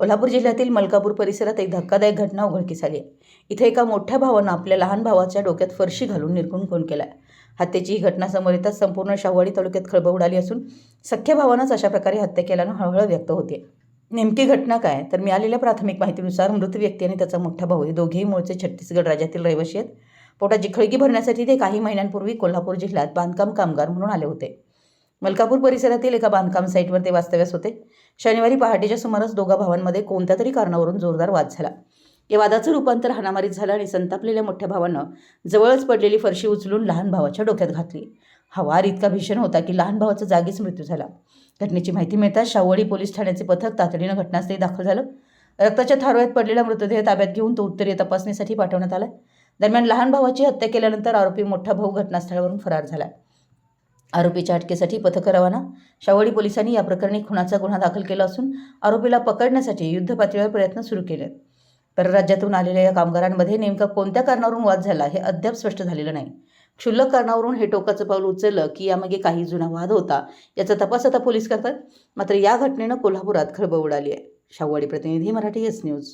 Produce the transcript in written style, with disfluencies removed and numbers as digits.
कोल्हापूर जिल्ह्यातील मलकापूर परिसरात एक धक्कादायक घटना उघडकीस आली आहे. इथे एका मोठ्या भावानं आपल्या लहान भावाच्या डोक्यात फरशी घालून निर्घृण खून केलाय. हत्येची ही घटना समोर येताच संपूर्ण शाहूवाडी तालुक्यात खळबळ उडाली असून सख्ख्या भावानंच अशा प्रकारे हत्या केल्यानं हळहळ व्यक्त होते. नेमकी घटना काय तर मिळालेल्या प्राथमिक माहितीनुसार मृत व्यक्ती आणि त्याचा मोठा भाऊ हे दोघेही मूळचे छत्तीसगड राज्यातील रहिवासी आहेत. पोटाची खळगी भरण्यासाठी ते काही महिन्यांपूर्वी कोल्हापूर जिल्ह्यात बांधकाम कामगार म्हणून आले होते. मलकापूर परिसरातील एका बांधकाम साईटवर ते वास्तव्यास होते. शनिवारी पहाटेच्या सुमारास दोघा भावांमध्ये कोणत्या तरी कारणावरून जोरदार वाद झाला. या वादाचं रूपांतर हाणामारीत झालं आणि संतापलेल्या मोठ्या भावानं जवळच पडलेली फरशी उचलून लहान भावाच्या डोक्यात घातली. हा वार इतका भीषण होता की लहान भावाचा जागीच मृत्यू झाला. घटनेची माहिती मिळताच शाहूवाडी पोलीस ठाण्याचे पथक तातडीनं घटनास्थळी दाखल झालं. रक्ताच्या थारोळ्यात पडलेला मृतदेह ताब्यात घेऊन तो उत्तरीय तपासणीसाठी पाठवण्यात आला. दरम्यान लहान भावाची हत्या केल्यानंतर आरोपी मोठा भाऊ घटनास्थळावरून फरार झाला. आरोपीच्या अटकेसाठी पथक रवाना. शाहूवाडी पोलिसांनी या प्रकरणी खुनाचा गुन्हा दाखल केला असून आरोपीला पकडण्यासाठी युद्धपातळीवर प्रयत्न सुरू केले. परराज्यातून आलेल्या या कामगारांमध्ये नेमका कोणत्या कारणावरून वाद झाला हे अद्याप स्पष्ट झालेलं नाही. क्षुल्लक कारणावरून हे टोकाचं पाऊल उचललं की यामागे काही जुना वाद होता याचा तपास आता पोलीस करतात. मात्र या घटनेनं कोल्हापुरात खळबळ उडाली आहे. शाहूवाडी प्रतिनिधी, मराठी एस न्यूज.